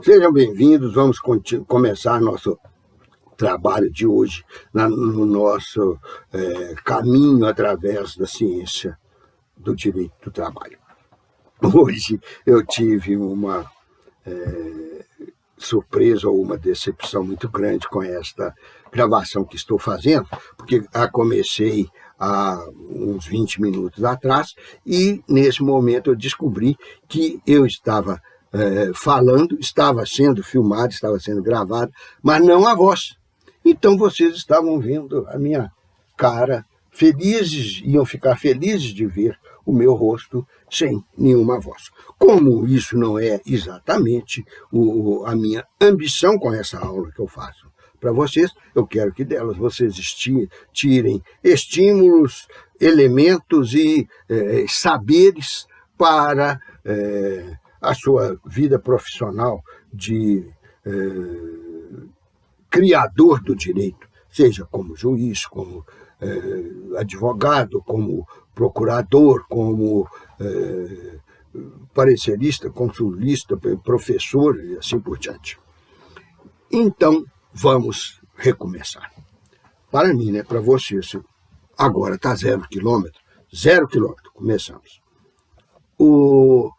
Sejam bem-vindos, vamos começar nosso trabalho de hoje no nosso caminho através da ciência do direito do trabalho. Hoje eu tive uma surpresa ou uma decepção muito grande com esta gravação que estou fazendo, porque a comecei há uns 20 minutos atrás e nesse momento eu descobri que eu estava falando, estava sendo filmado, estava sendo gravado, mas não a voz. Então vocês estavam vendo a minha cara, felizes, iam ficar felizes de ver o meu rosto sem nenhuma voz. Como isso não é exatamente a minha ambição com essa aula que eu faço para vocês, eu quero que delas vocês tirem estímulos, elementos e saberes para a sua vida profissional de criador do direito, seja como juiz, como advogado, como procurador, como parecerista, consulista, professor e assim por diante. Então, vamos recomeçar. Para mim, né, para vocês, agora está 0 quilômetro, começamos. O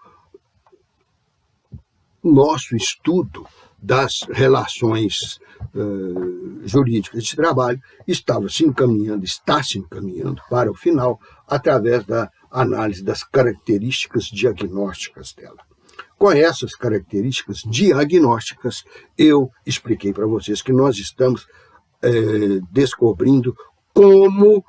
nosso estudo das relações jurídicas de trabalho está se encaminhando para o final através da análise das características diagnósticas dela. Com essas características diagnósticas, eu expliquei para vocês que nós estamos descobrindo como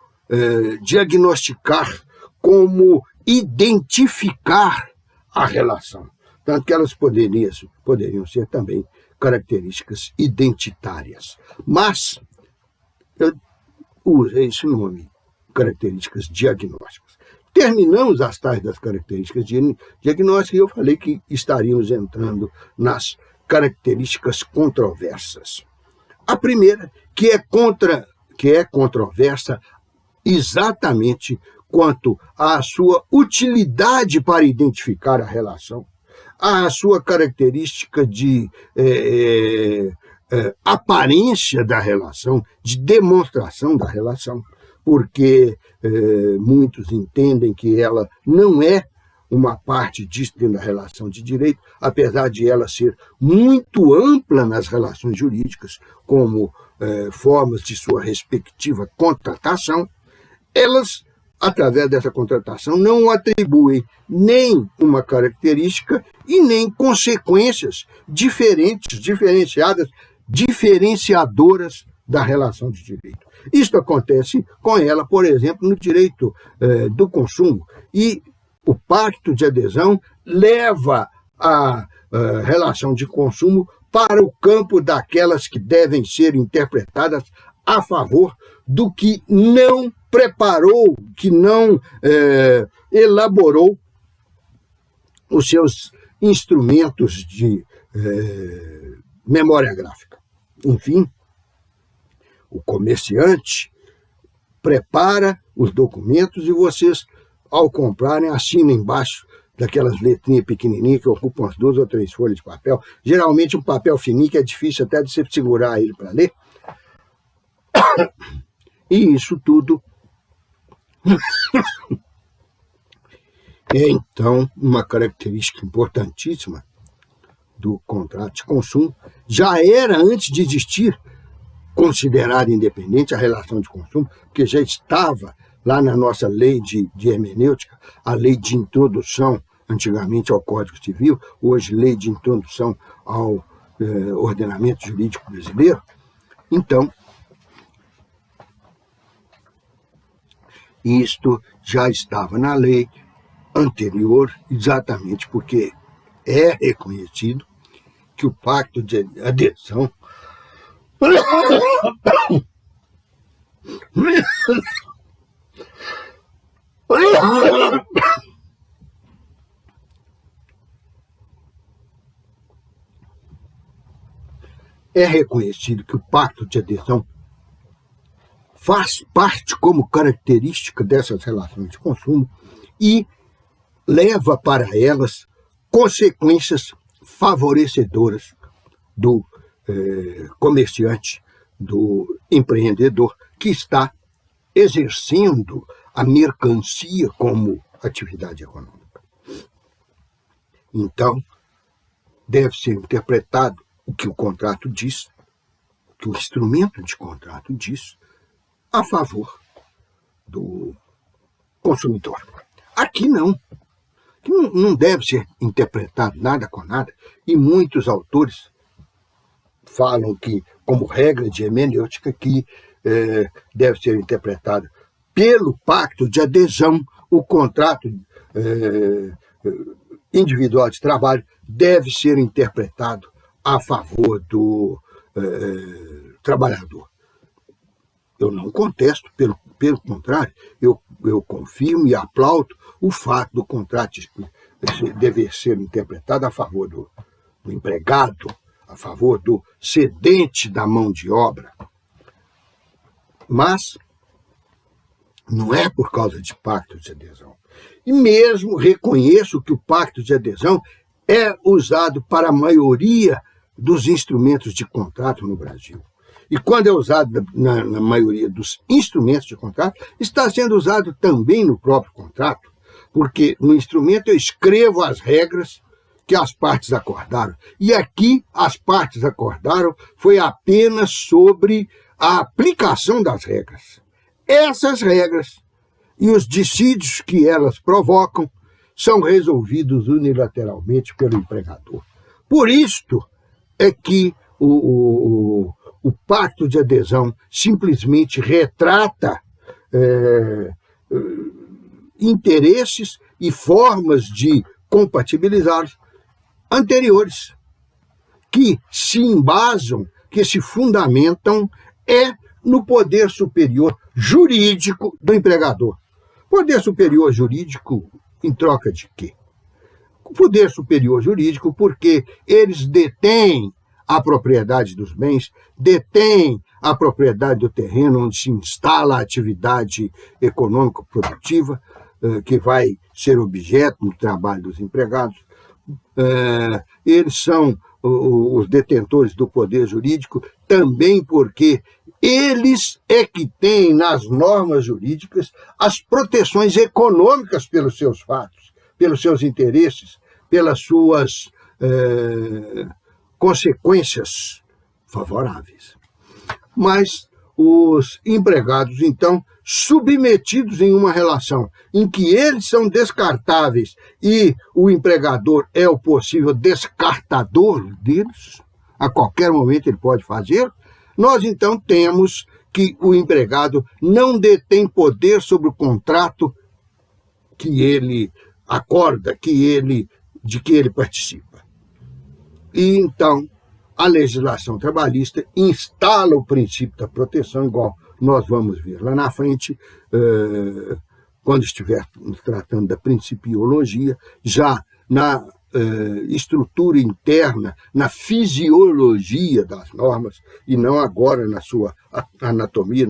diagnosticar, como identificar a relação. Tanto que elas poderiam ser também características identitárias. Mas eu usei esse nome, características diagnósticas. Terminamos as tais das características diagnósticas e eu falei que estaríamos entrando nas características controversas. A primeira, que é controversa exatamente quanto à sua utilidade para identificar a relação, a sua característica de aparência da relação, de demonstração da relação, porque muitos entendem que ela não é uma parte disso dentro da relação de direito, apesar de ela ser muito ampla nas relações jurídicas, como formas de sua respectiva contratação, elas, através dessa contratação, não atribuem nem uma característica e nem consequências diferenciadas, diferenciadoras da relação de direito. Isso acontece com ela, por exemplo, no direito do consumo. E o pacto de adesão leva a relação de consumo para o campo daquelas que devem ser interpretadas a favor do que não preparou, que não elaborou os seus instrumentos de memória gráfica. Enfim, o comerciante prepara os documentos e vocês, ao comprarem, assinam embaixo daquelas letrinhas pequenininhas que ocupam as 2 ou 3 folhas de papel, geralmente um papel fininho que é difícil até de você segurar ele para ler. E isso tudo é, então, uma característica importantíssima do contrato de consumo. Já era, antes de existir, considerada independente a relação de consumo, porque já estava lá na nossa lei de hermenêutica, a lei de introdução, antigamente ao Código Civil, hoje lei de introdução ao ordenamento jurídico brasileiro. Então, isto já estava na lei anterior, exatamente porque é reconhecido que o pacto de adesão faz parte como característica dessas relações de consumo e leva para elas consequências favorecedoras do comerciante, do empreendedor que está exercendo a mercancia como atividade econômica. Então, deve ser interpretado o que o contrato diz, o que o instrumento de contrato diz, a favor do consumidor. Aqui não. Aqui não deve ser interpretado nada com nada, e muitos autores falam que, como regra de hermenêutica, que deve ser interpretado pelo pacto de adesão, o contrato individual de trabalho deve ser interpretado a favor do trabalhador. Eu não contesto, pelo contrário, eu confirmo e aplaudo o fato do contrato dever ser interpretado a favor do empregado, a favor do cedente da mão de obra. Mas não é por causa de pacto de adesão. E mesmo reconheço que o pacto de adesão é usado para a maioria dos instrumentos de contrato no Brasil. E quando é usado na maioria dos instrumentos de contrato, está sendo usado também no próprio contrato, porque no instrumento eu escrevo as regras que as partes acordaram. E aqui as partes acordaram foi apenas sobre a aplicação das regras. Essas regras e os dissídios que elas provocam são resolvidos unilateralmente pelo empregador. Por isto é que o pacto de adesão simplesmente retrata interesses e formas de compatibilizá-los anteriores, que se embasam, que se fundamentam no poder superior jurídico do empregador. Poder superior jurídico em troca de quê? Poder superior jurídico porque eles detêm a propriedade dos bens, detêm a propriedade do terreno onde se instala a atividade econômico-produtiva, que vai ser objeto do trabalho dos empregados. Eles são os detentores do poder jurídico também porque eles é que têm nas normas jurídicas as proteções econômicas pelos seus fatos, pelos seus interesses, pelas suas consequências favoráveis. Mas os empregados, então, submetidos em uma relação em que eles são descartáveis e o empregador é o possível descartador deles, a qualquer momento ele pode fazer, nós então temos que o empregado não detém poder sobre o contrato que ele acorda, de que ele participa. E então a legislação trabalhista instala o princípio da proteção, igual nós vamos ver lá na frente, quando estivermos tratando da principiologia, já na estrutura interna, na fisiologia das normas, e não agora na sua anatomia,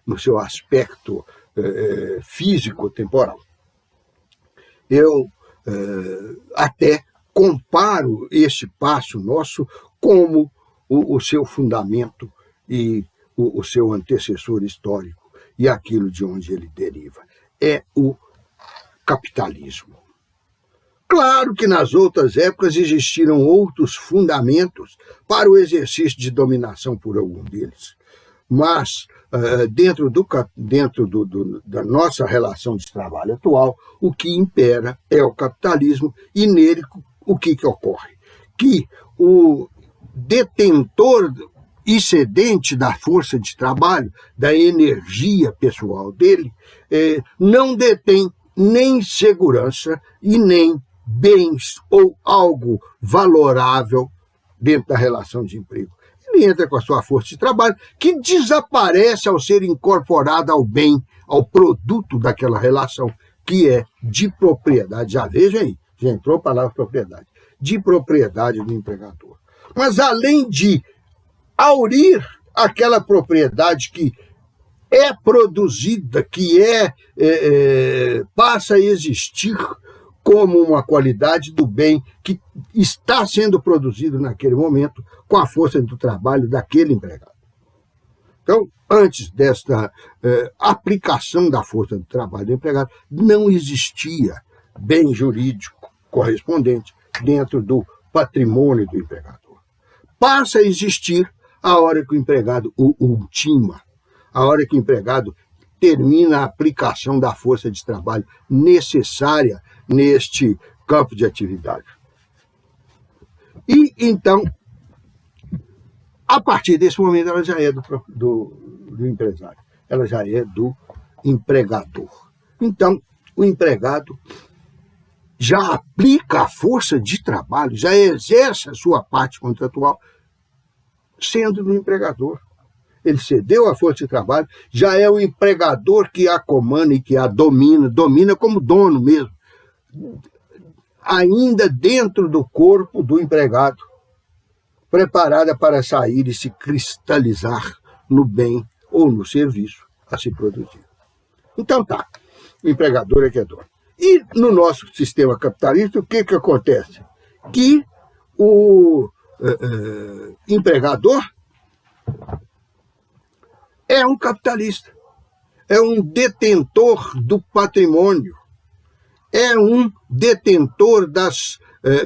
no seu aspecto físico-temporal. Eu até comparo este passo nosso como o seu fundamento e o seu antecessor histórico e aquilo de onde ele deriva. É o capitalismo. Claro que nas outras épocas existiram outros fundamentos para o exercício de dominação por algum deles, mas dentro da nossa relação de trabalho atual, o que impera é o capitalismo e nele o que ocorre? Que o detentor excedente da força de trabalho, da energia pessoal dele, não detém nem segurança e nem bens ou algo valorável dentro da relação de emprego. Ele entra com a sua força de trabalho, que desaparece ao ser incorporada ao bem, ao produto daquela relação, que é de propriedade. Já veja aí, já entrou a palavra propriedade. De propriedade do empregador. Mas além de aurir aquela propriedade que é produzida, que passa a existir como uma qualidade do bem que está sendo produzido naquele momento com a força do trabalho daquele empregado. Então, antes desta aplicação da força do trabalho do empregado, não existia bem jurídico correspondente dentro do patrimônio do empregador. Passa a existir a hora que o empregado o ultima, a hora que o empregado termina a aplicação da força de trabalho necessária neste campo de atividade. E, então, a partir desse momento, ela já é do empresário, ela já é do empregador. Então, o empregado já aplica a força de trabalho, já exerce a sua parte contratual, sendo do empregador. Ele cedeu a força de trabalho, já é o empregador que a comanda e que a domina como dono mesmo, ainda dentro do corpo do empregado, preparada para sair e se cristalizar no bem ou no serviço a se produzir. Então tá, o empregador é que é dono. E no nosso sistema capitalista, o que acontece? Que o empregador é um capitalista, é um detentor do patrimônio, é um detentor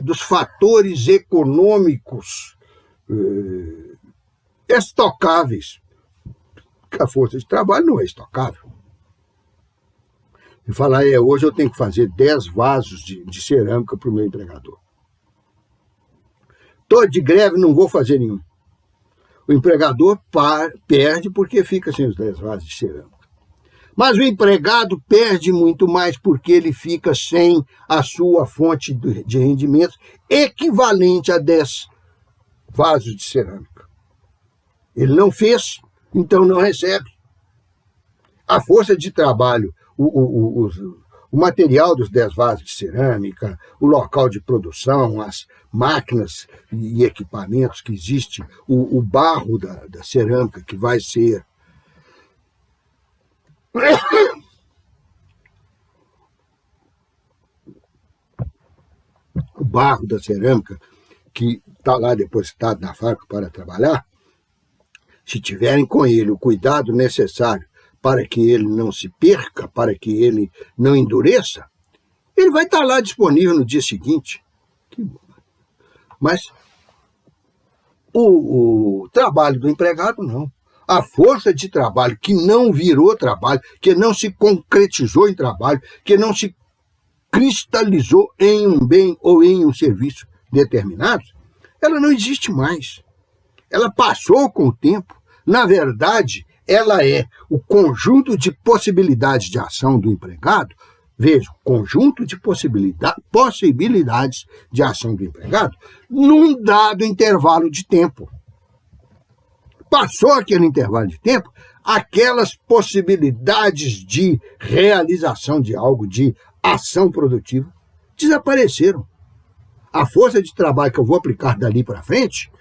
dos fatores econômicos estocáveis. A força de trabalho não é estocável. E falar, hoje eu tenho que fazer 10 vasos de cerâmica para o meu empregador. Estou de greve, não vou fazer nenhum. O empregador perde porque fica sem os 10 vasos de cerâmica. Mas o empregado perde muito mais porque ele fica sem a sua fonte de rendimentos equivalente a 10 vasos de cerâmica. Ele não fez, então não recebe. A força de trabalho, o material dos 10 vasos de cerâmica, o local de produção, as máquinas e equipamentos que existem, o barro da cerâmica que vai ser o barro da cerâmica que está lá depositado na fábrica para trabalhar, se tiverem com ele o cuidado necessário para que ele não se perca, para que ele não endureça, ele vai estar lá disponível no dia seguinte. Mas o trabalho do empregado, não. A força de trabalho que não virou trabalho, que não se concretizou em trabalho, que não se cristalizou em um bem ou em um serviço determinado, ela não existe mais. Ela passou com o tempo. Na verdade, ela é o conjunto de possibilidades de ação do empregado. Veja, conjunto de possibilidades de ação do empregado num dado intervalo de tempo. Passou aquele intervalo de tempo, aquelas possibilidades de realização de algo, de ação produtiva, desapareceram. A força de trabalho que eu vou aplicar dali para frente,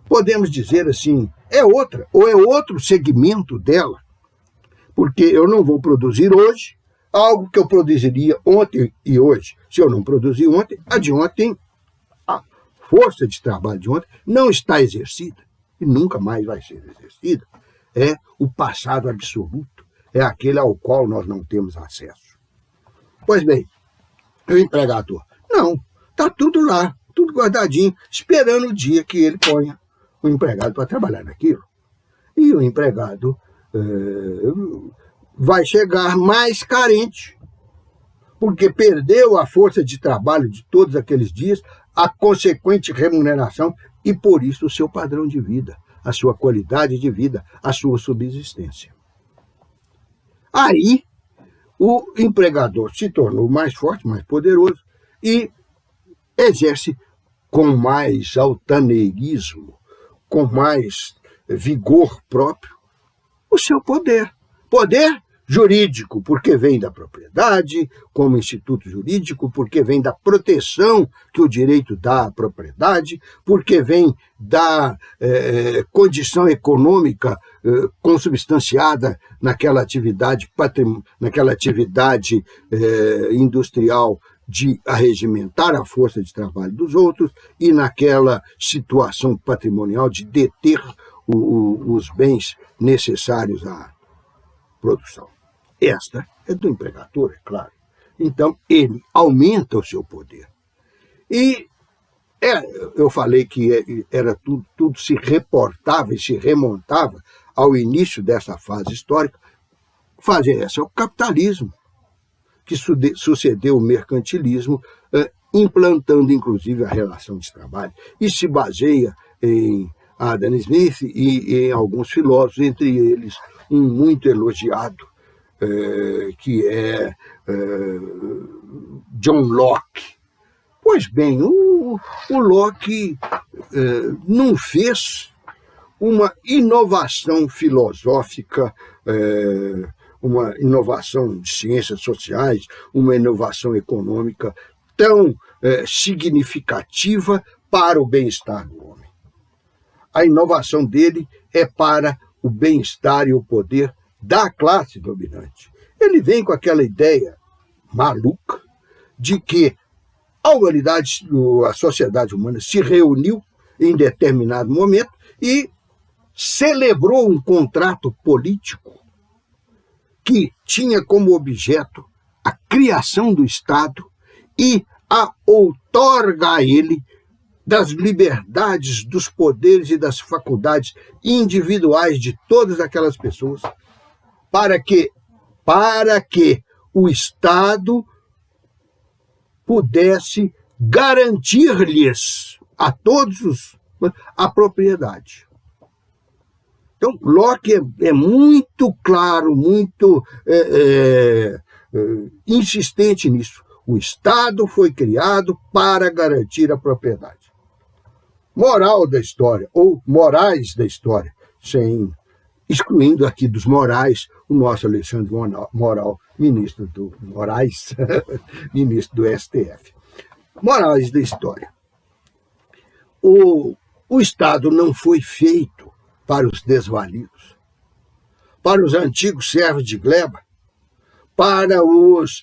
podemos dizer assim, é outra, ou é outro segmento dela. Porque eu não vou produzir hoje algo que eu produziria ontem e hoje. Se eu não produzir ontem, a de ontem, a força de trabalho de ontem não está exercida e nunca mais vai ser exercida. É o passado absoluto, é aquele ao qual nós não temos acesso. Pois bem, o empregador, não, está tudo lá, tudo guardadinho, esperando o dia que ele ponha o empregado para trabalhar naquilo. E o empregado vai chegar mais carente, porque perdeu a força de trabalho de todos aqueles dias, a consequente remuneração e, por isso, o seu padrão de vida, a sua qualidade de vida, a sua subsistência. Aí, o empregador se tornou mais forte, mais poderoso e exerce com mais altaneirismo, com mais vigor próprio, o seu poder. Poder jurídico, porque vem da propriedade, como instituto jurídico, porque vem da proteção que o direito dá à propriedade, porque vem da condição econômica consubstanciada naquela atividade industrial de arregimentar a força de trabalho dos outros e naquela situação patrimonial de deter os bens necessários à produção. Esta é do empregador, é claro. Então, ele aumenta o seu poder. E eu falei que era tudo se reportava e se remontava ao início dessa fase histórica. Fase essa é o capitalismo, que sucedeu o mercantilismo, implantando, inclusive, a relação de trabalho. E se baseia em Adam Smith e em alguns filósofos, entre eles um muito elogiado, que é John Locke. Pois bem, o Locke não fez uma inovação filosófica, uma inovação de ciências sociais, uma inovação econômica tão significativa para o bem-estar do homem. A inovação dele é para o bem-estar e o poder da classe dominante. Ele vem com aquela ideia maluca de que a sociedade humana se reuniu em determinado momento e celebrou um contrato político que tinha como objeto a criação do Estado e a outorga a ele das liberdades, dos poderes e das faculdades individuais de todas aquelas pessoas, para que o Estado pudesse garantir-lhes a todos a propriedade. Então, Locke é muito claro, muito insistente nisso. O Estado foi criado para garantir a propriedade. Moral da história, ou morais da história, excluindo aqui dos morais o nosso Alexandre Moral, ministro do Moraes, ministro do STF. Morais da história. O Estado não foi feito para os desvalidos, para os antigos servos de gleba, para os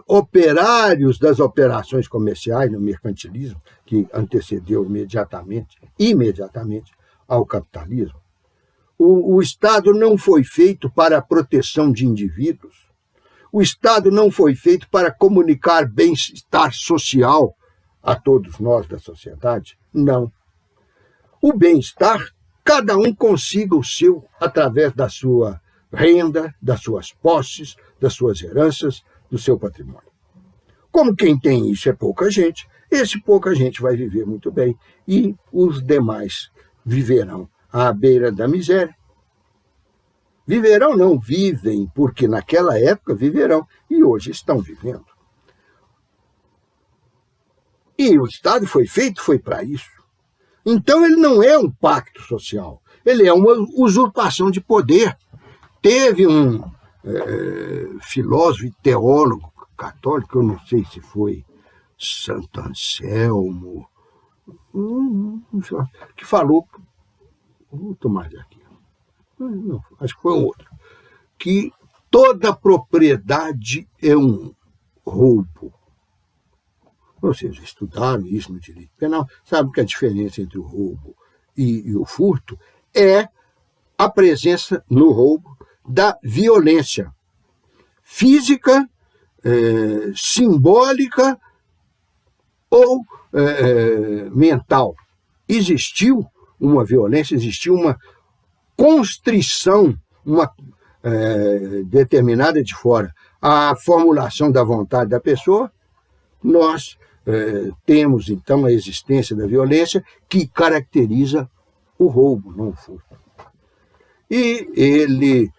operários das operações comerciais no mercantilismo, que antecedeu imediatamente ao capitalismo. O Estado não foi feito para a proteção de indivíduos. O Estado não foi feito para comunicar bem-estar social a todos nós da sociedade. Não. O bem-estar, cada um consiga o seu através da sua renda, das suas posses, das suas heranças, do seu patrimônio. Como quem tem isso é pouca gente, esse pouca gente vai viver muito bem e os demais viverão à beira da miséria. Viverão não, vivem, porque naquela época viverão e hoje estão vivendo. E o Estado foi para isso. Então ele não é um pacto social, ele é uma usurpação de poder. Teve um filósofo e teólogo católico, eu não sei se foi Santo Anselmo, que falou, vou tomar aqui, não, acho que foi um outro, que toda propriedade é um roubo. Vocês estudaram isso no direito penal, sabem que a diferença entre o roubo e o furto é a presença no roubo da violência física, simbólica ou mental. Existiu uma violência, existiu uma constrição, uma determinada de fora, a formulação da vontade da pessoa. Nós temos, então, a existência da violência que caracteriza o roubo, não o furto. E ele,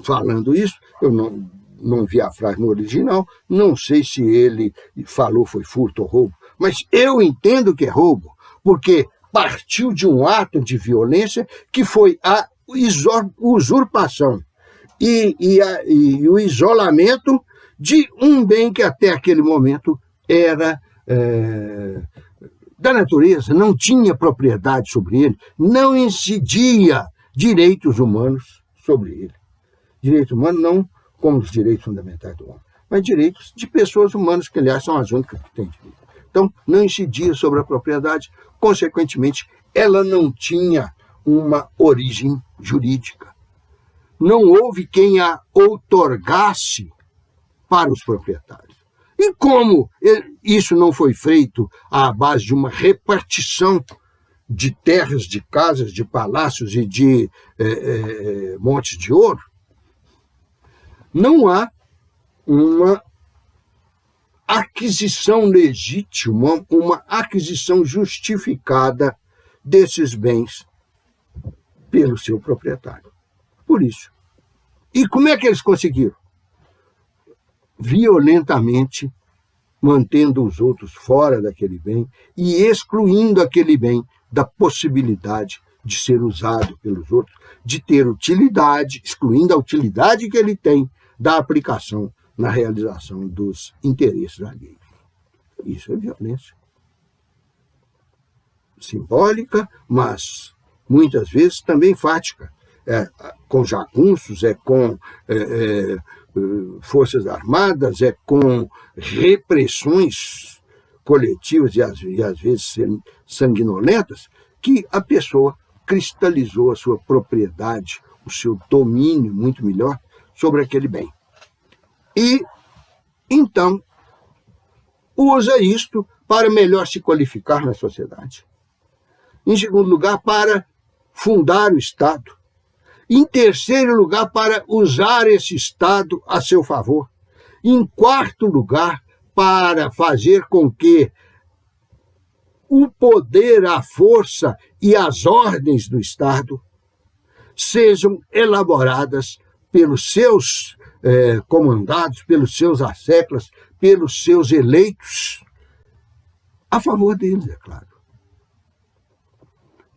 falando isso, eu não vi a frase no original, não sei se ele falou foi furto ou roubo, mas eu entendo que é roubo, porque partiu de um ato de violência que foi a usurpação e o isolamento de um bem que até aquele momento era da natureza, não tinha propriedade sobre ele, não incidia direitos humanos sobre ele. Direito humano não como os direitos fundamentais do homem, mas direitos de pessoas humanas, que, aliás, são as únicas que têm direito. Então, não incidia sobre a propriedade, consequentemente, ela não tinha uma origem jurídica. Não houve quem a outorgasse para os proprietários. E como isso não foi feito à base de uma repartição de terras, de casas, de palácios e de montes de ouro, não há uma aquisição legítima, uma aquisição justificada desses bens pelo seu proprietário. Por isso. E como é que eles conseguiram? Violentamente, mantendo os outros fora daquele bem e excluindo aquele bem da possibilidade de ser usado pelos outros, de ter utilidade, excluindo a utilidade que ele tem da aplicação na realização dos interesses alheios. Isso é violência simbólica, mas muitas vezes também fática. Com jagunços, com forças armadas, com repressões coletivas e às vezes sanguinolentas, que a pessoa cristalizou a sua propriedade, o seu domínio muito melhor sobre aquele bem. E, então, usa isto para melhor se qualificar na sociedade. Em segundo lugar, para fundar o Estado. Em terceiro lugar, para usar esse Estado a seu favor. Em quarto lugar, para fazer com que o poder, a força e as ordens do Estado sejam elaboradas pelos seus comandados, pelos seus asseclas, pelos seus eleitos, a favor deles, é claro.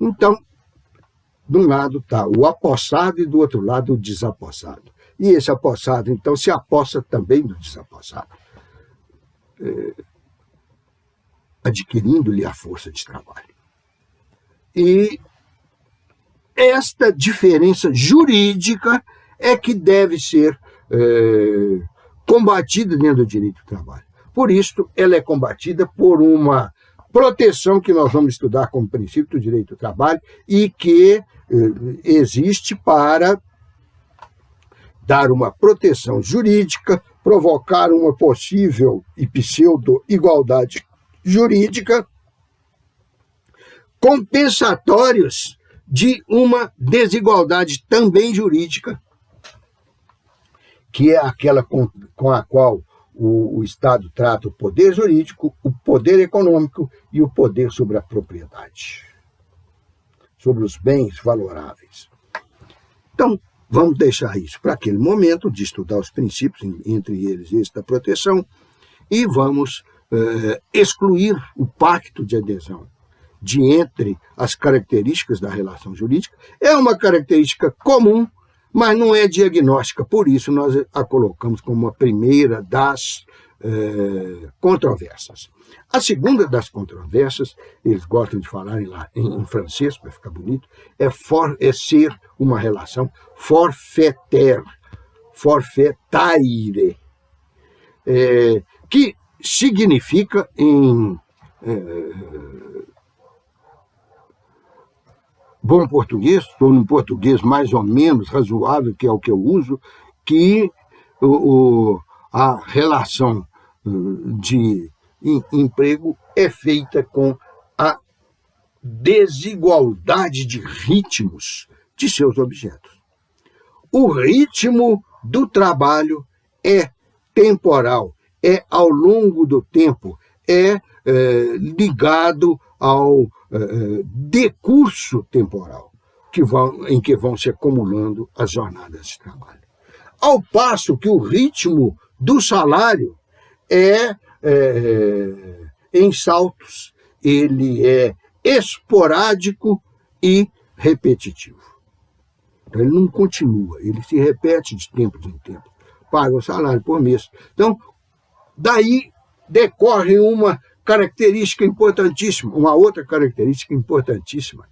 Então, de um lado está o apossado e do outro lado o desapossado. E esse apossado, então, se apossa também do desapossado, adquirindo-lhe a força de trabalho. E esta diferença jurídica é que deve ser combatida dentro do direito do trabalho. Por isso, ela é combatida por uma proteção que nós vamos estudar como princípio do direito do trabalho e que existe para dar uma proteção jurídica, provocar uma possível e pseudo-igualdade jurídica, compensatórios de uma desigualdade também jurídica, que é aquela com a qual o Estado trata o poder jurídico, o poder econômico e o poder sobre a propriedade, sobre os bens valoráveis. Então, vamos deixar isso para aquele momento de estudar os princípios, entre eles esse da proteção, e vamos excluir o pacto de adesão de entre as características da relação jurídica. É uma característica comum, mas não é diagnóstica, por isso nós a colocamos como a primeira das controvérsias. A segunda das controvérsias, eles gostam de falar em francês, para ficar bonito, é ser uma relação forfaitaire, que significa em bom português, estou num português mais ou menos razoável, que é o que eu uso, que a relação de emprego é feita com a desigualdade de ritmos de seus objetos. O ritmo do trabalho é temporal, é ao longo do tempo, é ligado ao decurso temporal em que vão se acumulando as jornadas de trabalho. Ao passo que o ritmo do salário é em saltos, ele é esporádico e repetitivo. Então, ele não continua, ele se repete de tempo em tempo. Paga o salário por mês. Então, daí decorre uma característica importantíssima, uma outra característica importantíssima,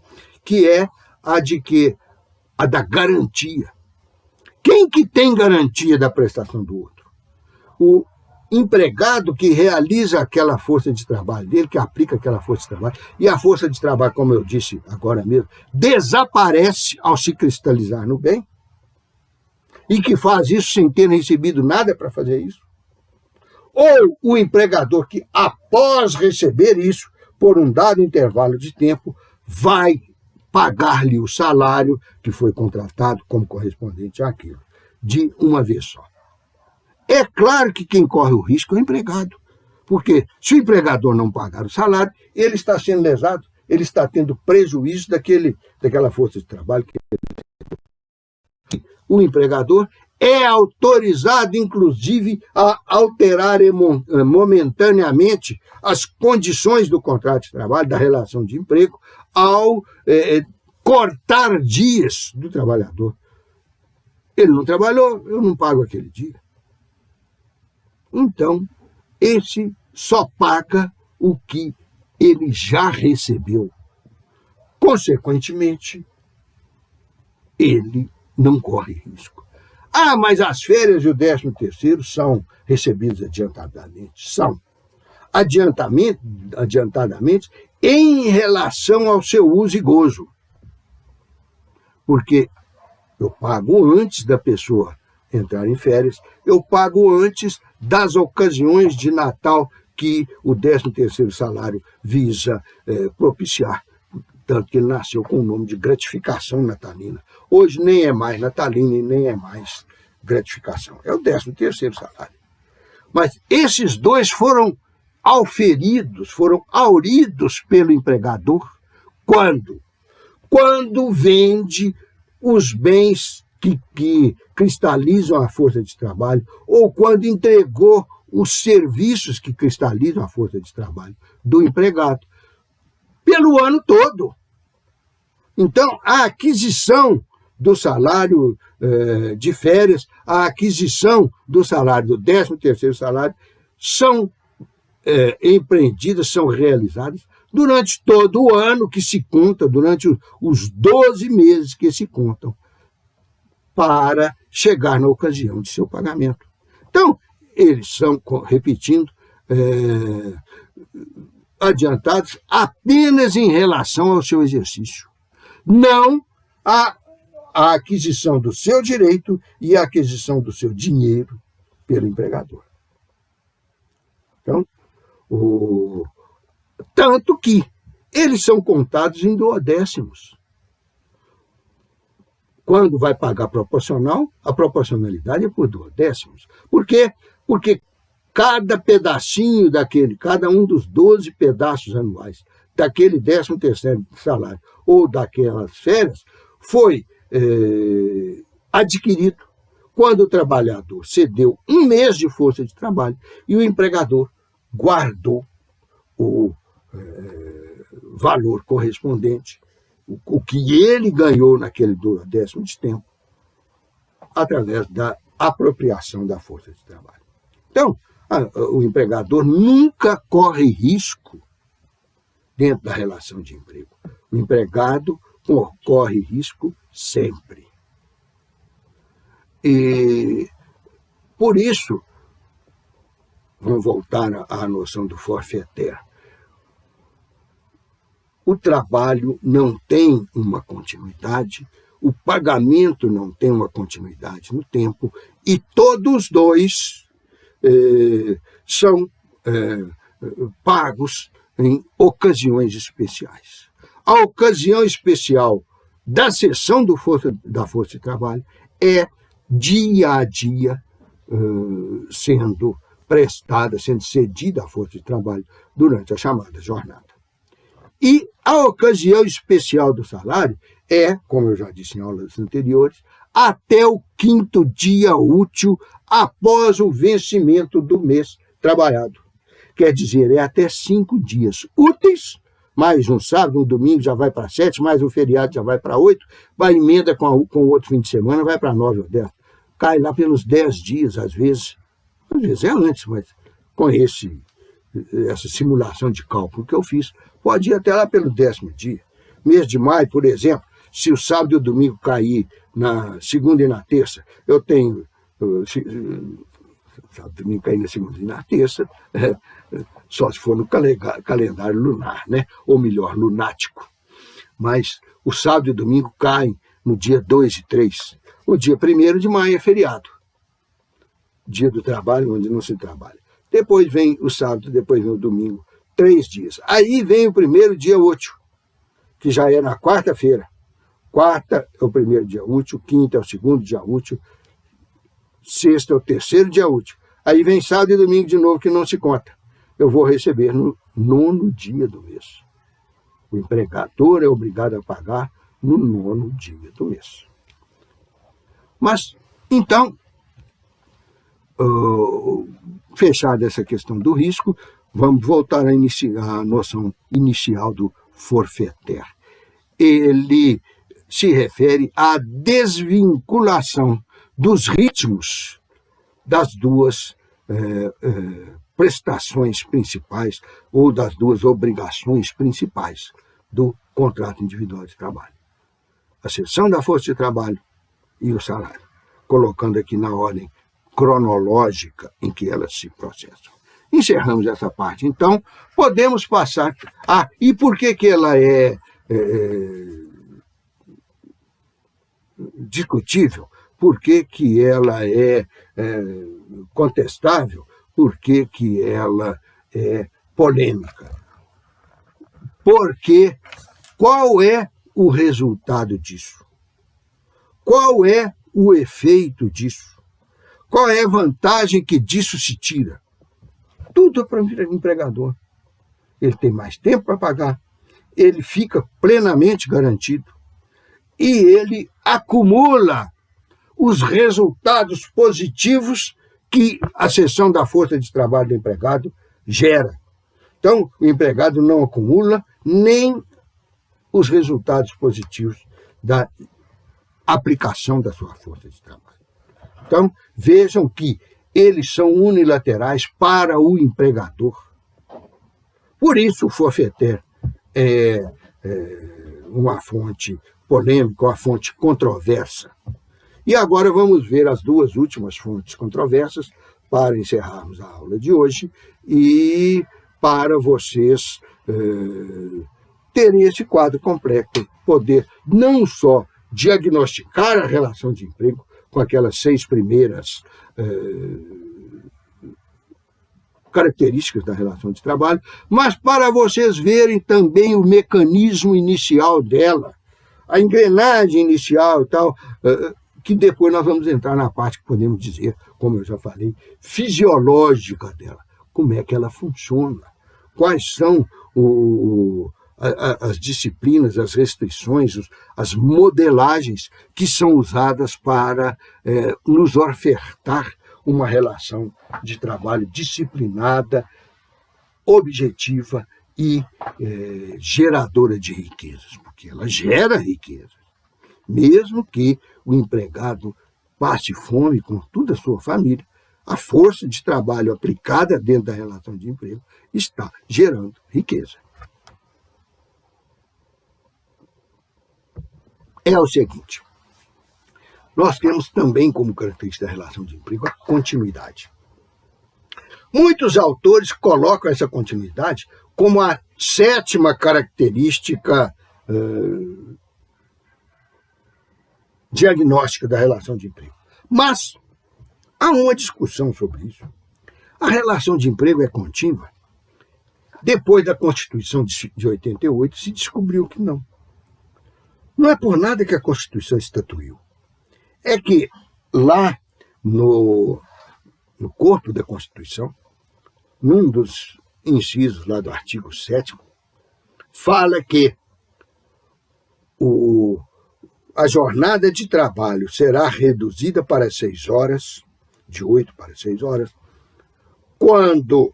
que é a da garantia. Quem que tem garantia da prestação do outro? empregado que realiza aquela força de trabalho dele, que aplica aquela força de trabalho, e a força de trabalho, como eu disse agora mesmo, desaparece ao se cristalizar no bem, e que faz isso sem ter recebido nada para fazer isso. Ou o empregador que, após receber isso, por um dado intervalo de tempo, vai pagar-lhe o salário que foi contratado como correspondente àquilo, de uma vez só. É claro que quem corre o risco é o empregado, porque se o empregador não pagar o salário, ele está sendo lesado, ele está tendo prejuízo daquela força de trabalho. O empregador é autorizado, inclusive, a alterar momentaneamente as condições do contrato de trabalho, da relação de emprego, ao cortar dias do trabalhador. Ele não trabalhou, eu não pago aquele dia. Então, esse só paga o que ele já recebeu. Consequentemente, ele não corre risco. Ah, mas as férias e o 13º são recebidos adiantadamente. São. Adiantadamente em relação ao seu uso e gozo. Porque eu pago antes da pessoa entrar em férias, eu pago antes das ocasiões de Natal que o 13º salário visa propiciar. Tanto que ele nasceu com o nome de gratificação natalina. Hoje nem é mais natalina e nem é mais gratificação. É o 13º salário. Mas esses dois foram auferidos, foram auridos pelo empregador quando? Quando vende os bens que cristalizam a força de trabalho, ou quando entregou os serviços que cristalizam a força de trabalho do empregado, pelo ano todo. Então, a aquisição do salário de férias, a aquisição do salário do 13º salário, são empreendidas, são realizadas durante todo o ano que se conta, durante os 12 meses que se contam, para chegar na ocasião de seu pagamento. Então, eles são, repetindo, adiantados apenas em relação ao seu exercício, não à aquisição do seu direito e à aquisição do seu dinheiro pelo empregador. Então, tanto que eles são contados em duodécimos. Quando vai pagar proporcional, a proporcionalidade é por duodécimos. Por quê? Porque cada pedacinho cada um dos 12 pedaços anuais daquele 13º salário ou daquelas férias foi adquirido quando o trabalhador cedeu um mês de força de trabalho e o empregador guardou o valor correspondente, o que ele ganhou naquele duodécimo de tempo, através da apropriação da força de trabalho. Então, o empregador nunca corre risco dentro da relação de emprego. O empregado corre risco sempre. E, por isso, vamos voltar à noção do forfaitaire. O trabalho não tem uma continuidade, o pagamento não tem uma continuidade no tempo, e todos dois são pagos em ocasiões especiais. A ocasião especial da cessão da força de trabalho é dia a dia sendo prestada, sendo cedida à força de trabalho durante a chamada jornada. E a ocasião especial do salário é, como eu já disse em aulas anteriores, até o 5º dia útil após o vencimento do mês trabalhado. Quer dizer, é até 5 dias úteis, mais um sábado, um domingo já vai para 7, mais um feriado já vai para 8, vai emenda com o outro fim de semana, vai para 9 ou 10. Cai lá pelos 10 dias, às vezes é antes, mas com essa simulação de cálculo que eu fiz, pode ir até lá pelo 10º dia. Mês de maio, por exemplo, se o sábado e o domingo cair na segunda e na terça, eu tenho sábado e domingo cair na segunda e na terça, só se for no calendário lunar, né? Ou melhor, lunático. Mas o sábado e o domingo caem no dia 2 e 3. O dia 1º de maio é feriado, dia do trabalho, onde não se trabalha. Depois vem o sábado, depois vem o domingo, 3 dias. Aí vem o primeiro dia útil, que já é na quarta-feira. Quarta é o primeiro dia útil, quinta é o segundo dia útil, sexta é o terceiro dia útil. Aí vem sábado e domingo de novo, que não se conta. Eu vou receber no 9º dia do mês. O empregador é obrigado a pagar no 9º dia do mês. Mas, então, fechada essa questão do risco, vamos voltar à noção inicial do forfaitaire. Ele se refere à desvinculação dos ritmos das duas prestações principais ou das duas obrigações principais do contrato individual de trabalho. A cessão da força de trabalho e o salário, colocando aqui na ordem cronológica em que elas se processam. Encerramos essa parte. Então, podemos passar a... E por que ela é discutível? Por que ela é contestável? Por que ela é polêmica? Porque qual é o resultado disso? Qual é o efeito disso? Qual é a vantagem que disso se tira? Tudo é para o empregador. Ele tem mais tempo para pagar, ele fica plenamente garantido e ele acumula os resultados positivos que a cessão da força de trabalho do empregado gera. Então, o empregado não acumula nem os resultados positivos da aplicação da sua força de trabalho. Então, vejam que eles são unilaterais para o empregador. Por isso, o forfaitaire é uma fonte polêmica, uma fonte controversa. E agora vamos ver as duas últimas fontes controversas para encerrarmos a aula de hoje e para vocês terem esse quadro completo, poder não só diagnosticar a relação de emprego com aquelas 6 primeiras características da relação de trabalho, mas para vocês verem também o mecanismo inicial dela, a engrenagem inicial e tal, que depois nós vamos entrar na parte que podemos dizer, como eu já falei, fisiológica dela. Como é que ela funciona? Quais são as disciplinas, as restrições, as modelagens que são usadas para nos ofertar uma relação de trabalho disciplinada, objetiva e geradora de riquezas, porque ela gera riqueza. Mesmo que o empregado passe fome com toda a sua família, a força de trabalho aplicada dentro da relação de emprego está gerando riqueza. É o seguinte, nós temos também como característica da relação de emprego a continuidade. Muitos autores colocam essa continuidade como a 7ª característica diagnóstica da relação de emprego. Mas há uma discussão sobre isso. A relação de emprego é contínua? Depois da Constituição de 88, se descobriu que não. Não é por nada que a Constituição estatuiu. É que lá no corpo da Constituição, num dos incisos lá do artigo 7º, fala que a jornada de trabalho será reduzida para 6 horas, de 8 para 6 horas, quando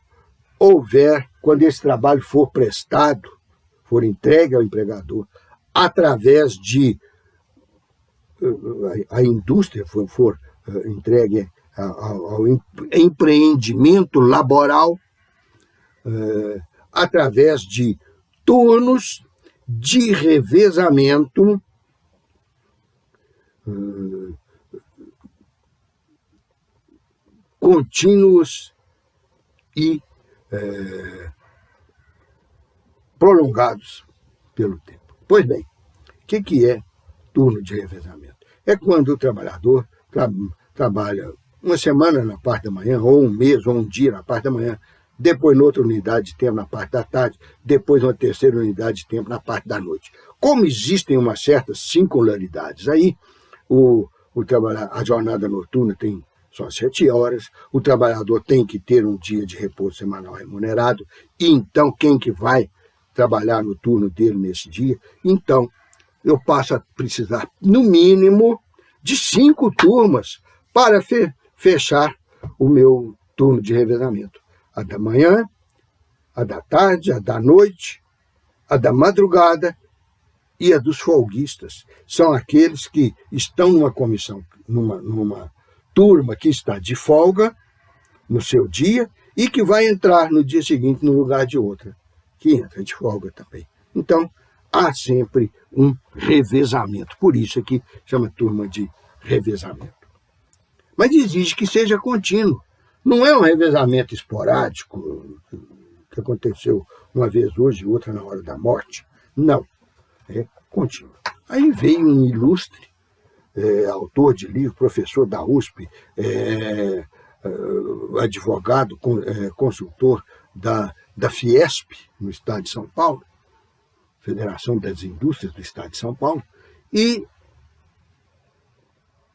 esse trabalho for prestado, for entregue ao empregador, através de a indústria, for entregue ao empreendimento laboral, através de turnos de revezamento contínuos e prolongados pelo tempo. Pois bem, o que é turno de revezamento? É quando o trabalhador trabalha uma semana na parte da manhã, ou um mês, ou um dia na parte da manhã, depois noutra unidade de tempo na parte da tarde, depois uma terceira unidade de tempo na parte da noite. Como existem umas certas singularidades aí, a jornada noturna tem só 7 horas, o trabalhador tem que ter um dia de repouso semanal remunerado, e então quem que vai trabalhar no turno dele nesse dia? Então, eu passo a precisar, no mínimo, de 5 turmas para fechar o meu turno de revezamento. A da manhã, a da tarde, a da noite, a da madrugada e a dos folguistas. São aqueles que estão numa comissão, numa turma que está de folga no seu dia e que vai entrar no dia seguinte no lugar de outra, que entra de folga também. Então, há sempre um revezamento. Por isso é que chama turma de revezamento. Mas exige que seja contínuo. Não é um revezamento esporádico, que aconteceu uma vez hoje e outra na hora da morte. Não, é contínuo. Aí veio um ilustre autor de livro, professor da USP, advogado, consultor da Fiesp, no estado de São Paulo, Federação das Indústrias do estado de São Paulo, e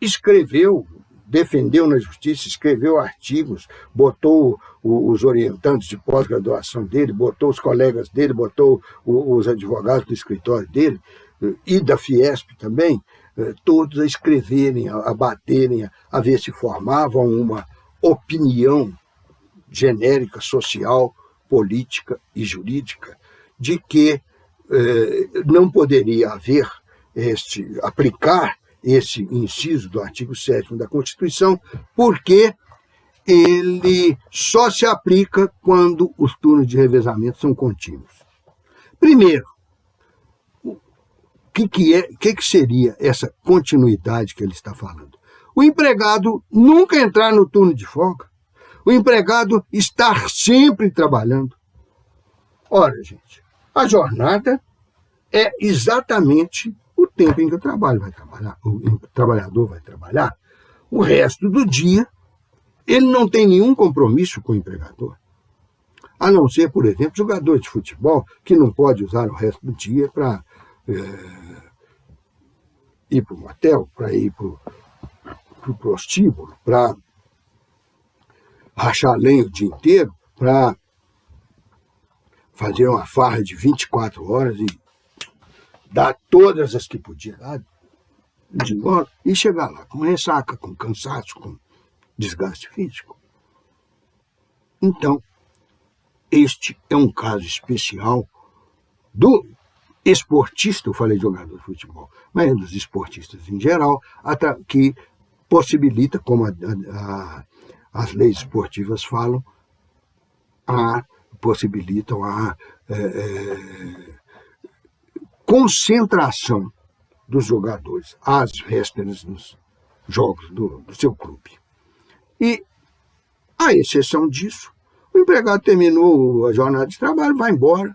escreveu, defendeu na justiça, escreveu artigos, botou os orientantes de pós-graduação dele, botou os colegas dele, botou os advogados do escritório dele, e da Fiesp também, todos a escreverem, a baterem, a ver se formavam uma opinião genérica, social, política e jurídica de que não poderia haver aplicar esse inciso do artigo 7º da Constituição, porque ele só se aplica quando os turnos de revezamento são contínuos. Primeiro, o que seria essa continuidade que ele está falando? O empregado nunca entrar no turno de folga, o empregado estar sempre trabalhando. Ora, gente, a jornada é exatamente o tempo em que o trabalhador vai trabalhar. O resto do dia, ele não tem nenhum compromisso com o empregador. A não ser, por exemplo, jogador de futebol que não pode usar o resto do dia para ir para o motel, para ir para o prostíbulo, para rachar lenha o dia inteiro, para fazer uma farra de 24 horas e dar todas as que podia dar de embora e chegar lá com ressaca, com cansaço, com desgaste físico. Então, este é um caso especial do esportista, eu falei jogador de futebol, mas é dos esportistas em geral, que possibilita, como as leis esportivas falam, possibilitam a concentração dos jogadores às vésperas dos jogos do seu clube. E, à exceção disso, o empregado terminou a jornada de trabalho, vai embora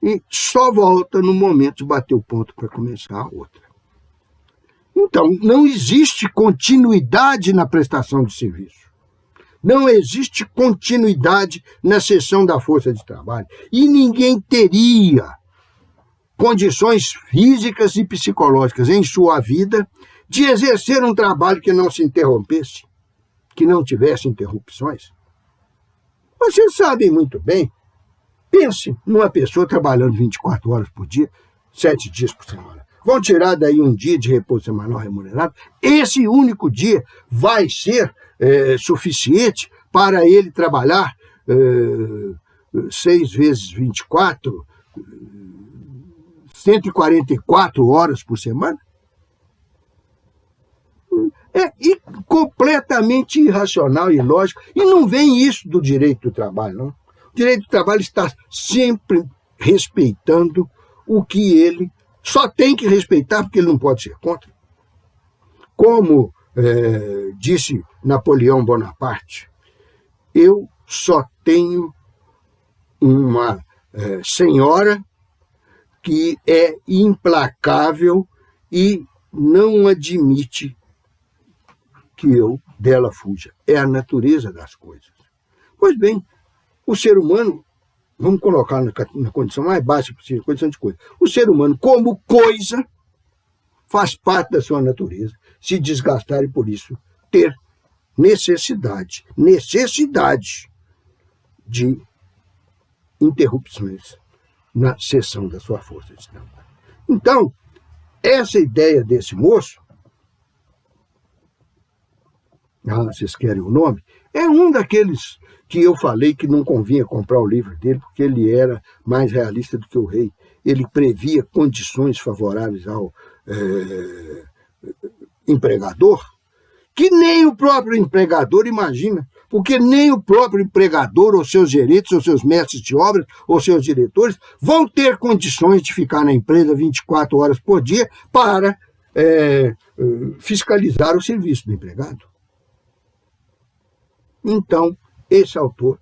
e só volta no momento de bater o ponto para começar a outra. Então, não existe continuidade na prestação de serviço. Não existe continuidade na cessão da força de trabalho. E ninguém teria condições físicas e psicológicas em sua vida de exercer um trabalho que não se interrompesse, que não tivesse interrupções. Vocês sabem muito bem, pense numa pessoa trabalhando 24 horas por dia, 7 dias por semana. Vão tirar daí um dia de repouso semanal remunerado. Esse único dia vai ser suficiente para ele trabalhar 6 vezes 24, 144 horas por semana? É completamente irracional e ilógico. E não vem isso do direito do trabalho, não. O direito do trabalho está sempre respeitando o que ele só tem que respeitar, porque ele não pode ser contra. Como disse Napoleão Bonaparte, eu só tenho uma senhora que é implacável e não admite que eu dela fuja. É a natureza das coisas. Pois bem, o ser humano, vamos colocar na condição mais baixa possível, condição de coisa. O ser humano, como coisa, faz parte da sua natureza se desgastar e, por isso, ter necessidade de interrupções na cessão da sua força de trabalho. Então, essa ideia desse moço, vocês querem o nome, é um daqueles que eu falei que não convinha comprar o livro dele, porque ele era mais realista do que o rei. Ele previa condições favoráveis ao empregador, que nem o próprio empregador imagina, porque nem o próprio empregador, ou seus gerentes, ou seus mestres de obras, ou seus diretores, vão ter condições de ficar na empresa 24 horas por dia para fiscalizar o serviço do empregado. Então, esse autor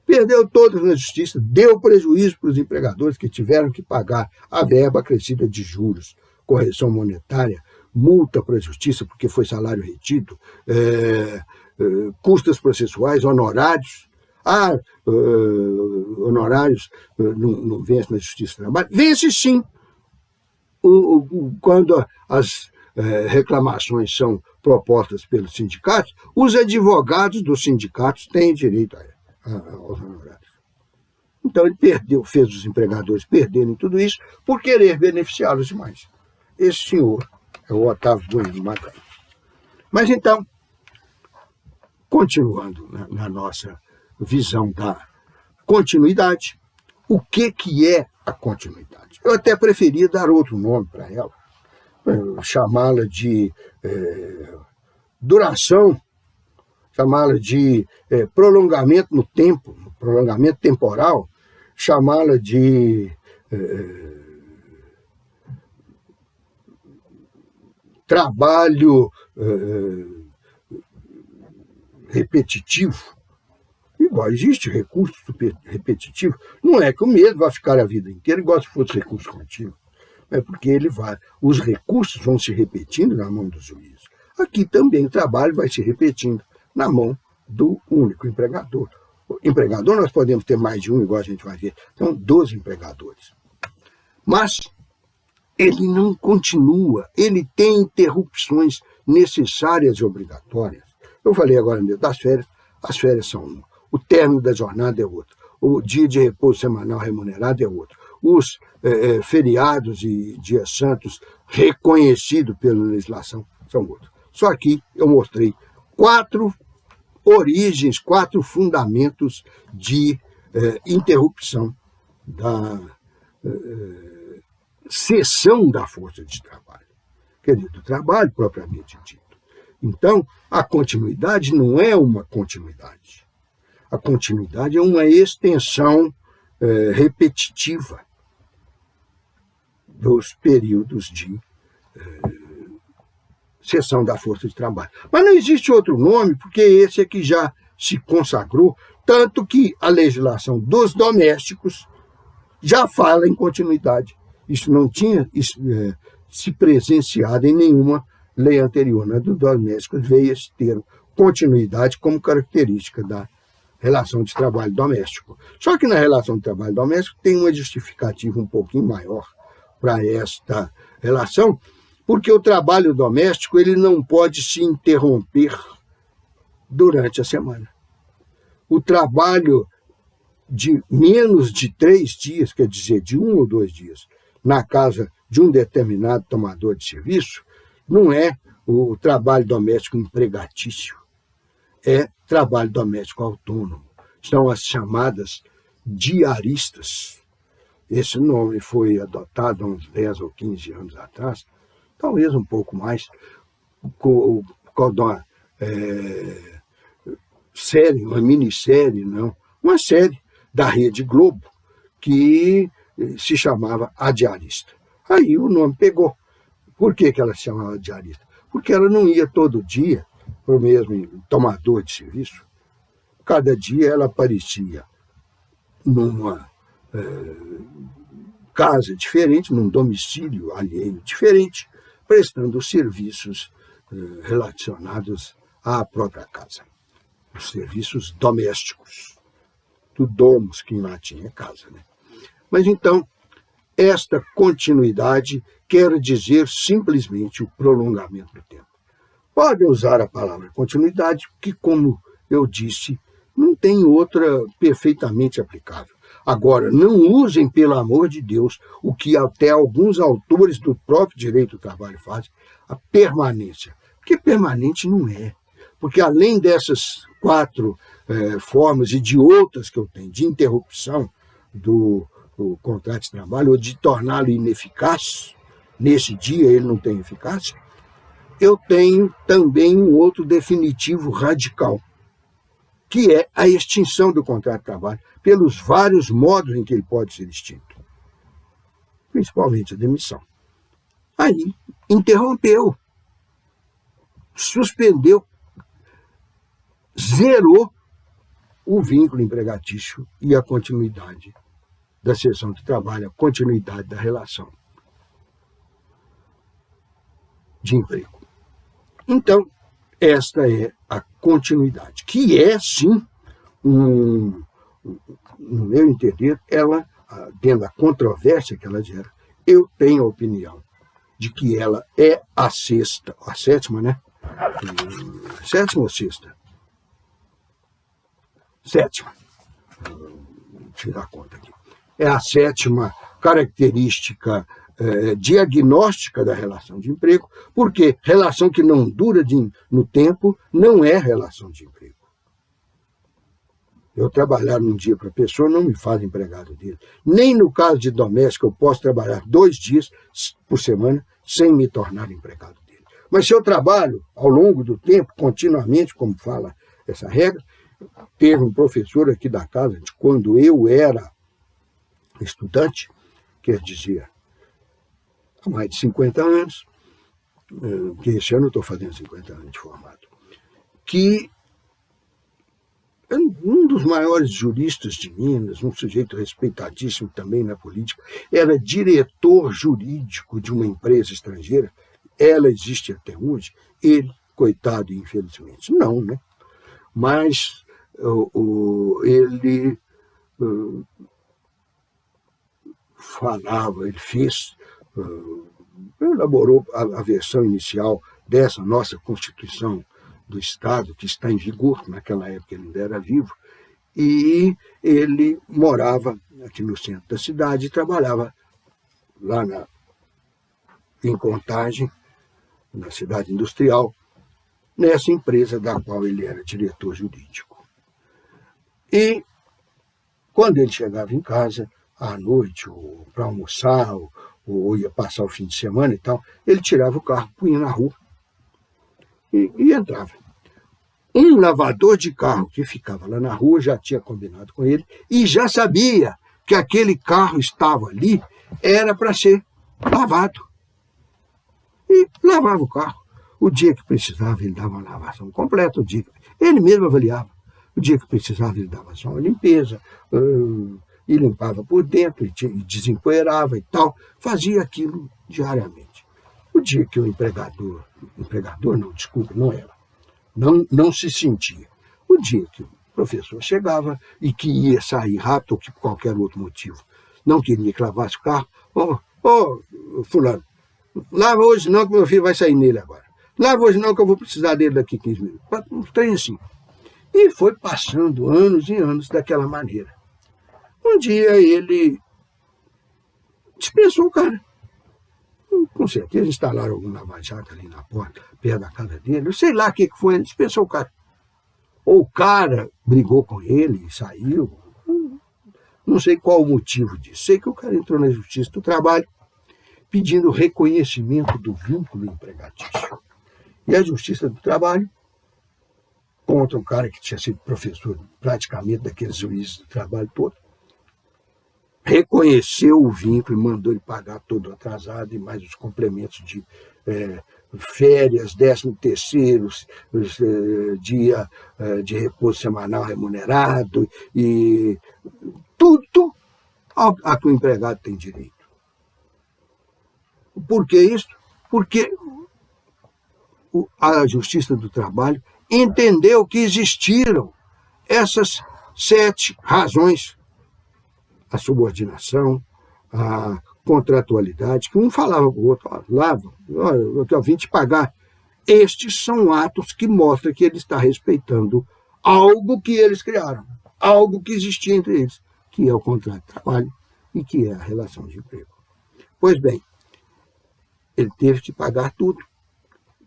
perdeu todas na justiça, deu prejuízo para os empregadores que tiveram que pagar a verba acrescida de juros, correção monetária, multa para a justiça porque foi salário retido, custas processuais, honorários. Honorários não vence na Justiça do Trabalho. Vence sim, quando as reclamações são propostas pelos sindicatos, os advogados dos sindicatos têm direito aos honorários. Então ele fez os empregadores perderem tudo isso por querer beneficiá-los demais. Esse senhor é o Otávio Bueno Magalhães. Mas então, continuando na nossa visão da continuidade, o que é a continuidade? Eu até preferia dar outro nome para ela, chamá-la de duração, chamá-la de prolongamento no tempo, prolongamento temporal, chamá-la de trabalho repetitivo. Igual, existe recurso repetitivo. Não é que o mesmo vai ficar a vida inteira igual se fosse recurso contínuo. É porque os recursos vão se repetindo na mão dos juízes. Aqui também o trabalho vai se repetindo na mão do único empregador. O empregador nós podemos ter mais de um, igual a gente vai ver. Então, 12 empregadores. Mas ele não continua, ele tem interrupções necessárias e obrigatórias. Eu falei agora mesmo das férias, as férias são uma, o término da jornada é outro, o dia de repouso semanal remunerado é outro, os feriados e dias santos reconhecidos pela legislação são outros. Só aqui eu mostrei 4 origens, 4 fundamentos de interrupção da cessão da força de trabalho, quer dizer, do trabalho propriamente dito. Então, a continuidade não é uma continuidade. A continuidade é uma extensão repetitiva dos períodos de cessão da força de trabalho. Mas não existe outro nome, porque esse é que já se consagrou, tanto que a legislação dos domésticos já fala em continuidade. Isso não tinha se presenciado em nenhuma lei anterior. Na dos domésticos veio esse termo, continuidade, como característica da relação de trabalho doméstico. Só que na relação de trabalho doméstico tem uma justificativa um pouquinho maior para esta relação, porque o trabalho doméstico ele não pode se interromper durante a semana. O trabalho de menos de 3 dias, quer dizer, de 1 ou 2 dias, na casa de um determinado tomador de serviço, não é o trabalho doméstico empregatício, é trabalho doméstico autônomo. São as chamadas diaristas. Esse nome foi adotado há uns 10 ou 15 anos atrás, talvez um pouco mais, por causa de uma série, uma minissérie, não, uma série da Rede Globo, que se chamava A Diarista. Aí o nome pegou. Por que ela se chamava diarista? Porque ela não ia todo dia para o mesmo tomador de serviço. Cada dia ela aparecia numa casa diferente, num domicílio alheio diferente, prestando serviços relacionados à própria casa, os serviços domésticos, do domus, que em latim é casa, né? Mas então, esta continuidade quer dizer simplesmente o prolongamento do tempo. Pode usar a palavra continuidade, que, como eu disse, não tem outra perfeitamente aplicável. Agora, não usem, pelo amor de Deus, o que até alguns autores do próprio direito do trabalho fazem, a permanência. Porque permanente não é. Porque além dessas 4 formas e de outras que eu tenho, de interrupção do contrato de trabalho, ou de torná-lo ineficaz, nesse dia ele não tem eficácia, eu tenho também um outro definitivo radical, que é a extinção do contrato de trabalho, pelos vários modos em que ele pode ser extinto, principalmente a demissão. Aí, interrompeu, suspendeu, zerou o vínculo empregatício e a continuidade da sessão de trabalho, a continuidade da relação de emprego. Então, esta é a continuidade, que é, sim, no meu entender, ela, dentro da controvérsia que ela gera, eu tenho a opinião de que ela é a sétima, né? Sétima ou sexta? Sétima. Vou tirar a conta aqui. É a sétima característica diagnóstica da relação de emprego, porque relação que não dura no tempo não é relação de emprego. Eu trabalhar um dia para a pessoa não me faz empregado dele. Nem no caso de doméstico eu posso trabalhar 2 dias por semana sem me tornar empregado dele. Mas se eu trabalho ao longo do tempo, continuamente, como fala essa regra, teve um professor aqui da casa, de quando eu era estudante, quer dizer, há mais de 50 anos, que esse ano eu estou fazendo 50 anos de formado, que um dos maiores juristas de Minas, um sujeito respeitadíssimo também na política, era diretor jurídico de uma empresa estrangeira, ela existe até hoje, ele, coitado, infelizmente, não, né? Mas ele falava, ele fez, elaborou a versão inicial dessa nossa Constituição do Estado, que está em vigor, naquela época ele ainda era vivo, e ele morava aqui no centro da cidade e trabalhava lá em Contagem, na cidade industrial, nessa empresa da qual ele era diretor jurídico. E quando ele chegava em casa, à noite, ou para almoçar, ou ia passar o fim de semana e tal, ele tirava o carro, punha na rua e entrava. Um lavador de carro que ficava lá na rua já tinha combinado com ele e já sabia que aquele carro estava ali, era para ser lavado. E lavava o carro. O dia que precisava, ele dava uma lavação completa. Ele mesmo avaliava. O dia que precisava, ele dava só uma limpeza, e limpava por dentro, e desempoeirava e tal. Fazia aquilo diariamente. O dia que o empregador não, desculpe, não era. Não se sentia. O dia que o professor chegava e que ia sair rápido, ou que por qualquer outro motivo não queria que lavasse o carro, fulano, lava hoje não, que meu filho vai sair nele agora. Lava hoje não, que eu vou precisar dele daqui 15 minutos. Um trem assim. E foi passando anos e anos daquela maneira. Um dia ele dispensou o cara. Com certeza instalaram algum lava-jato ali na porta, perto da casa dele. Eu sei lá o que foi, ele dispensou o cara. Ou o cara brigou com ele e saiu. Não sei qual o motivo disso. Sei que o cara entrou na Justiça do Trabalho pedindo reconhecimento do vínculo empregatício. E a Justiça do Trabalho, contra um cara que tinha sido professor praticamente daqueles juízes do trabalho todo, reconheceu o vínculo e mandou ele pagar todo atrasado e mais os complementos de férias, 13º, dia de repouso semanal remunerado e tudo a que o empregado tem direito. Por que isso? Porque a Justiça do Trabalho entendeu que existiram essas 7 razões: a subordinação, a contratualidade, que um falava para o outro, lava, eu vim te pagar. Estes são atos que mostram que ele está respeitando algo que eles criaram, algo que existia entre eles, que é o contrato de trabalho e que é a relação de emprego. Pois bem, ele teve que pagar tudo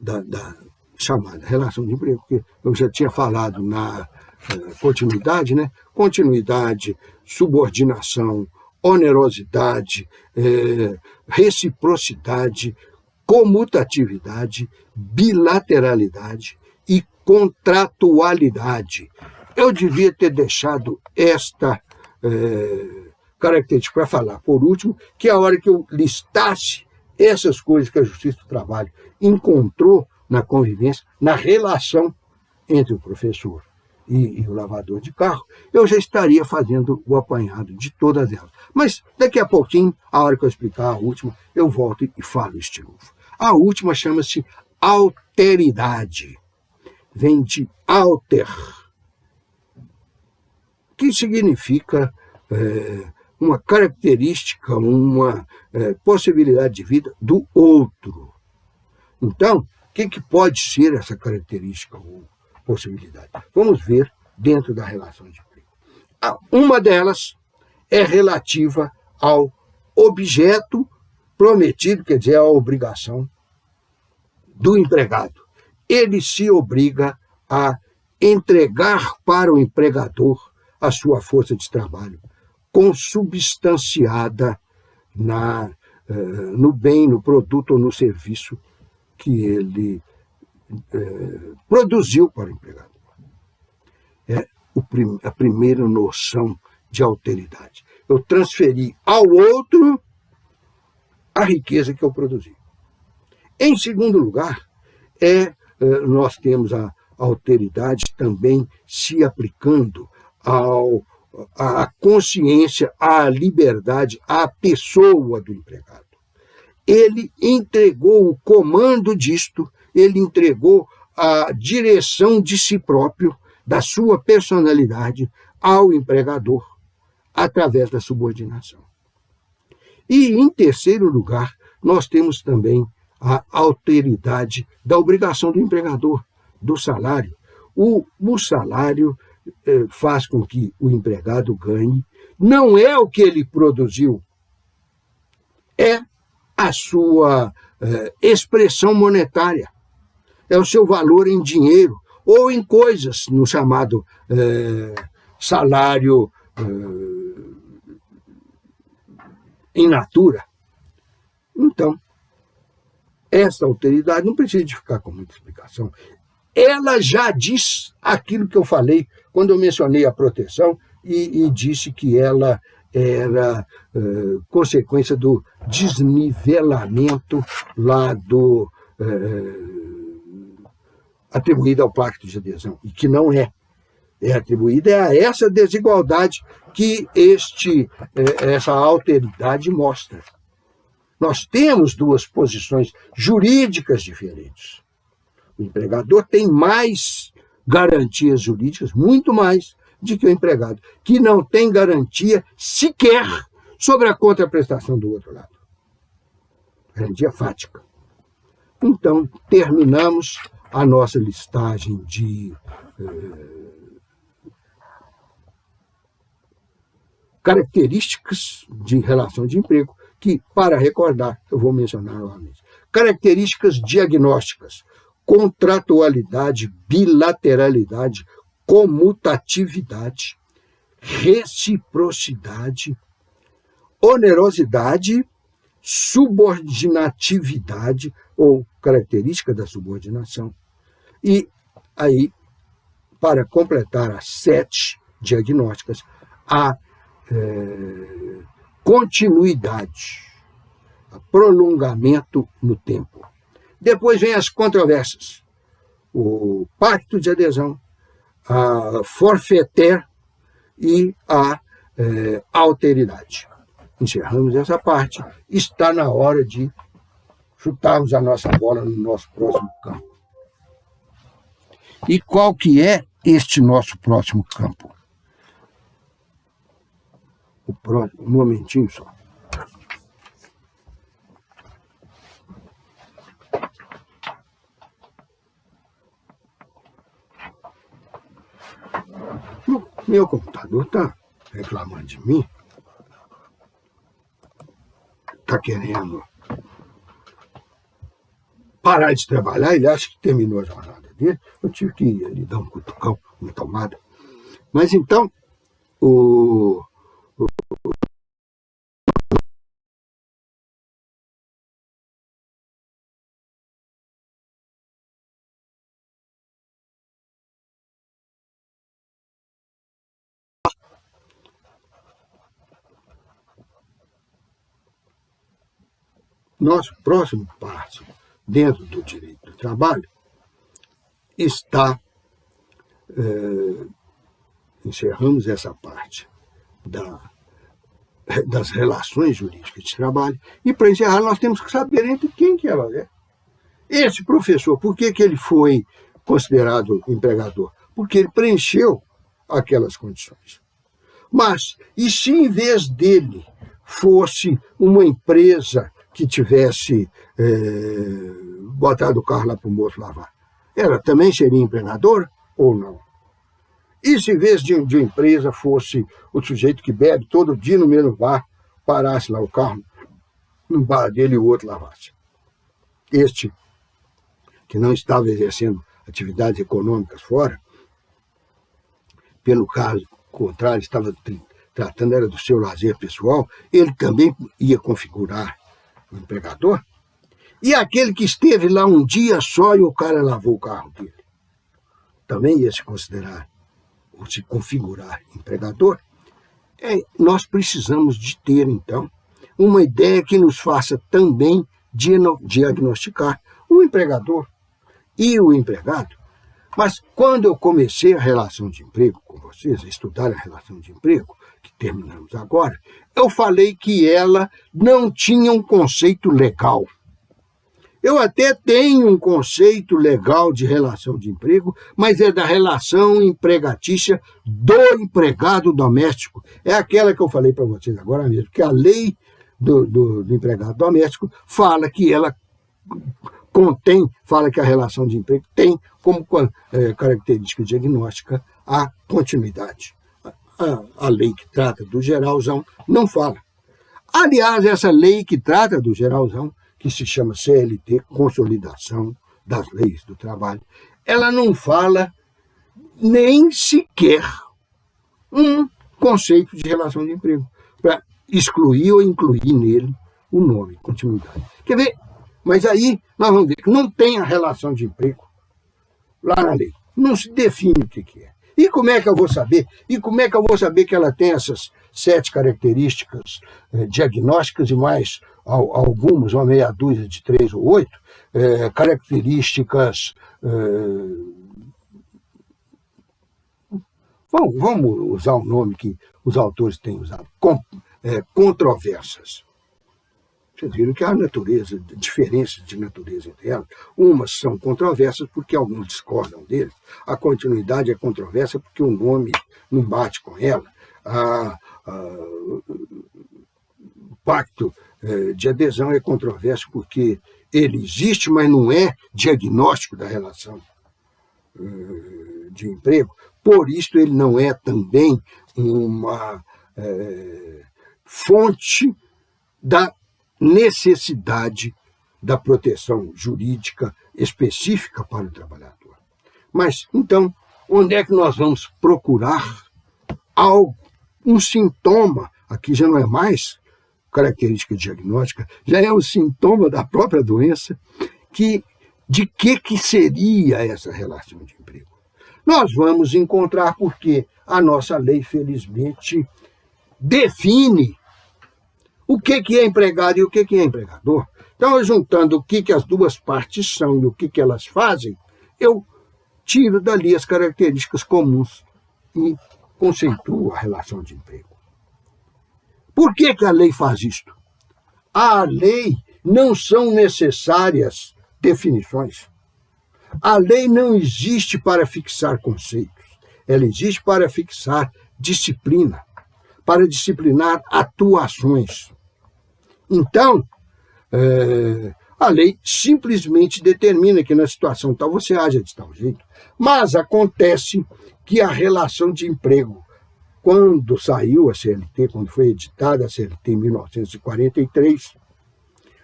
da chamada relação de emprego, porque eu já tinha falado na continuidade, né? Continuidade, subordinação, onerosidade, reciprocidade, comutatividade, bilateralidade e contratualidade. Eu devia ter deixado esta característica para falar, por último, que a hora que eu listasse essas coisas que a Justiça do Trabalho encontrou na convivência, na relação entre o professor e o lavador de carro, eu já estaria fazendo o apanhado de todas elas. Mas daqui a pouquinho, a hora que eu explicar a última, eu volto e falo isso de novo. A última chama-se alteridade. Vem de alter, que significa uma característica, uma possibilidade de vida do outro. Então, o que pode ser essa característica ou possibilidade? Vamos ver dentro da relação de emprego. Uma delas é relativa ao objeto prometido, quer dizer, a obrigação do empregado. Ele se obriga a entregar para o empregador a sua força de trabalho, consubstanciada no bem, no produto ou no serviço que ele produziu para o empregado. É a primeira noção de alteridade. Eu transferi ao outro a riqueza que eu produzi. Em segundo lugar, nós temos a alteridade também se aplicando à consciência, à liberdade, à pessoa do empregado. Ele entregou o comando disto, ele entregou a direção de si próprio, da sua personalidade, ao empregador, através da subordinação. E, em terceiro lugar, nós temos também a alteridade da obrigação do empregador, do salário. O salário faz com que o empregado ganhe, não é o que ele produziu, é a sua expressão monetária, é o seu valor em dinheiro ou em coisas, no chamado salário in natura. Então, essa alteridade não precisa de ficar com muita explicação. Ela já diz aquilo que eu falei quando eu mencionei a proteção e disse que ela era consequência do desnivelamento lá atribuído ao pacto de adesão, e que não é atribuída a essa desigualdade que essa alteridade mostra. Nós temos duas posições jurídicas diferentes. O empregador tem mais garantias jurídicas, muito mais, do que o empregado, que não tem garantia sequer sobre a contraprestação do outro lado. Garantia fática. Então, terminamos a nossa listagem de características de relação de emprego, que, para recordar, eu vou mencionar novamente. Características diagnósticas: contratualidade, bilateralidade, comutatividade, reciprocidade, onerosidade, subordinatividade, ou característica da subordinação. E aí, para completar as 7 diagnósticas, a continuidade, a prolongamento no tempo. Depois vem as controvérsias, o pacto de adesão, a forfaitaire e a alteridade. Encerramos essa parte. Está na hora de chutarmos a nossa bola no nosso próximo campo. E qual que é este nosso próximo campo? Um momentinho só. Meu computador está reclamando de mim. Está querendo parar de trabalhar. Ele acha que terminou a jornada dele. Eu tive que ir ali dar um cutucão, uma tomada. Mas então, nosso próximo passo dentro do direito do trabalho está, encerramos essa parte das relações jurídicas de trabalho, e para encerrar nós temos que saber entre quem que ela é. Esse professor, por que ele foi considerado empregador? Porque ele preencheu aquelas condições. Mas, e se em vez dele fosse uma empresa que tivesse botado o carro lá para o moço lavar, ela também seria empregadora ou não? E se em vez de uma empresa fosse o sujeito que bebe todo dia no mesmo bar, parasse lá o carro no bar dele e o outro lavasse? Este, que não estava exercendo atividades econômicas fora, pelo caso contrário, estava tratando era do seu lazer pessoal, ele também ia configurar o empregador. E aquele que esteve lá um dia só e o cara lavou o carro dele, também ia se considerar ou se configurar empregador. Nós precisamos de ter, então, uma ideia que nos faça também diagnosticar o empregador e o empregado. Mas quando eu comecei a relação de emprego com vocês, a estudar a relação de emprego, que terminamos agora, eu falei que ela não tinha um conceito legal. Eu até tenho um conceito legal de relação de emprego, mas é da relação empregatícia do empregado doméstico. É aquela que eu falei para vocês agora mesmo, que a lei do empregado doméstico fala que ela fala que a relação de emprego tem como característica diagnóstica a continuidade. A lei que trata do geralzão não fala. Aliás, essa lei que trata do geralzão, que se chama CLT, Consolidação das Leis do Trabalho, ela não fala nem sequer um conceito de relação de emprego, para excluir ou incluir nele o nome, continuidade. Quer ver? Mas aí nós vamos ver que não tem a relação de emprego lá na lei. Não se define o que é. E como é que eu vou saber? E como é que eu vou saber que ela tem essas 7 características diagnósticas e mais algumas, uma meia dúzia de 3 ou 8, características... Vamos usar o nome que os autores têm usado, controversas. Vocês viram que há diferenças de natureza entre elas. Umas são controversas porque alguns discordam deles. A continuidade é controversa porque o nome não bate com ela. O pacto de adesão é controverso porque ele existe, mas não é diagnóstico da relação de emprego. Por isso, ele não é também uma fonte da necessidade da proteção jurídica específica para o trabalhador. Mas, então, onde é que nós vamos procurar algo, um sintoma? Aqui já não é mais característica diagnóstica, já é um sintoma da própria doença, de que seria essa relação de emprego. Nós vamos encontrar porque a nossa lei, felizmente, define o que é empregado e o que é empregador. Então, juntando o que as duas partes são e o que elas fazem, eu tiro dali as características comuns e conceituo a relação de emprego. Por que a lei faz isto? À lei não são necessárias definições. A lei não existe para fixar conceitos. Ela existe para fixar disciplina, para disciplinar atuações. Então, a lei simplesmente determina que na situação tal você haja de tal jeito. Mas acontece que a relação de emprego, quando saiu a CLT, quando foi editada a CLT em 1943,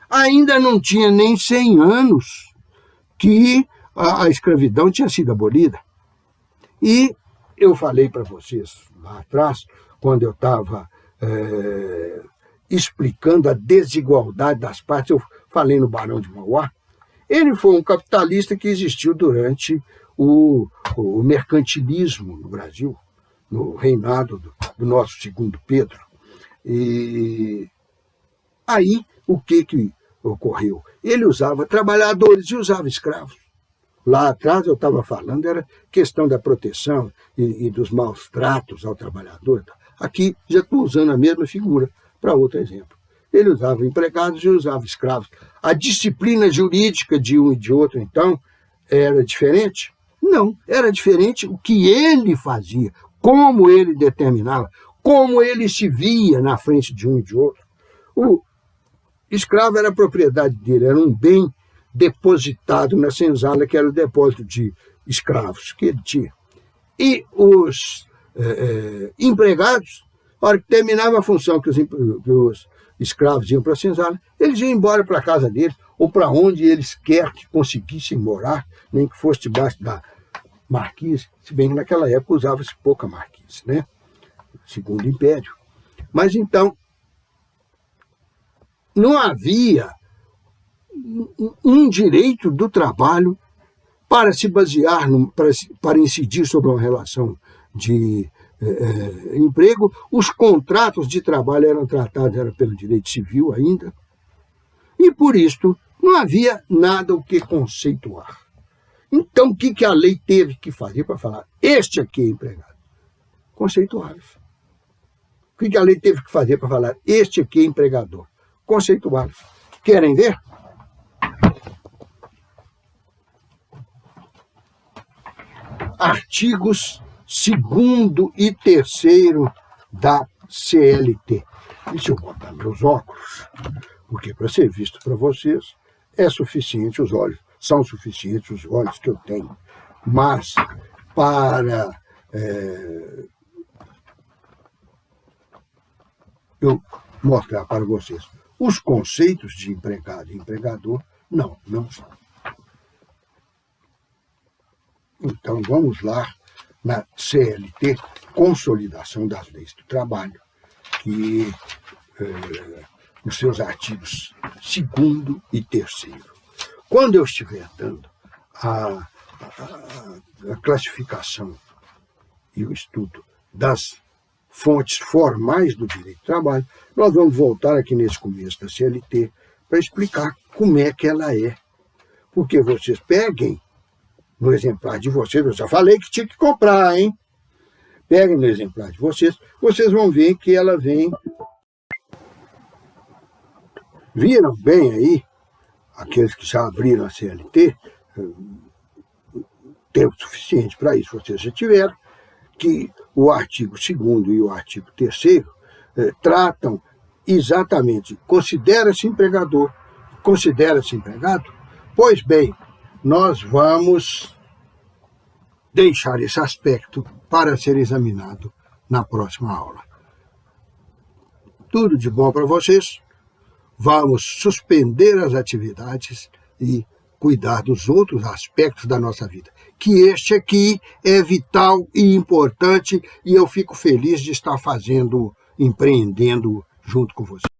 ainda não tinha nem 100 anos que a escravidão tinha sido abolida. E eu falei para vocês lá atrás, quando eu estava explicando a desigualdade das partes, eu falei no Barão de Mauá, ele foi um capitalista que existiu durante o mercantilismo no Brasil, no reinado do nosso segundo Pedro. E aí, o que ocorreu? Ele usava trabalhadores e usava escravos. Lá atrás eu estava falando, era questão da proteção e dos maus tratos ao trabalhador. Aqui já estou usando a mesma figura para outro exemplo. Ele usava empregados e usava escravos. A disciplina jurídica de um e de outro, então, era diferente? Não, era diferente o que ele fazia, como ele determinava, como ele se via na frente de um e de outro. O escravo era a propriedade dele, era um bem depositado na senzala, que era o depósito de escravos que ele tinha. E os empregados, na hora que terminava a função que os escravos iam para a senzala, eles iam embora para a casa deles, ou para onde eles quer que conseguissem morar, nem que fosse debaixo da marquise, se bem que naquela época usava-se pouca marquise, né? Segundo Império. Mas então, não havia um direito do trabalho para se basear, para incidir sobre uma relação de emprego. Os contratos de trabalho eram tratados pelo direito civil ainda, e por isso não havia nada o que conceituar. Então, o que a lei teve que fazer para falar, este aqui é empregado? Conceituá-los. O que a lei teve que fazer para falar, este aqui é empregador? Conceituá-los. Querem ver? Artigos 2º e 3º da CLT. Deixa eu botar meus óculos, porque para ser visto para vocês é suficiente os olhos, são suficientes os olhos que eu tenho. Mas para eu mostrar para vocês os conceitos de empregado e empregador, não são. Então, vamos lá na CLT, Consolidação das Leis do Trabalho, que nos seus artigos 2º e 3º. Quando eu estiver dando a classificação e o estudo das fontes formais do direito do trabalho, nós vamos voltar aqui nesse começo da CLT para explicar como é que ela é. Porque vocês peguem no exemplar de vocês, eu já falei que tinha que comprar, hein? Peguem no exemplar de vocês vão ver que ela vem. Viram bem aí, aqueles que já abriram a CLT, tempo suficiente para isso, vocês já tiveram, que o artigo 2º e o artigo 3º tratam exatamente, considera-se empregador, considera-se empregado? Pois bem, nós vamos deixar esse aspecto para ser examinado na próxima aula. Tudo de bom para vocês. Vamos suspender as atividades e cuidar dos outros aspectos da nossa vida, que este aqui é vital e importante, e eu fico feliz de estar empreendendo junto com vocês.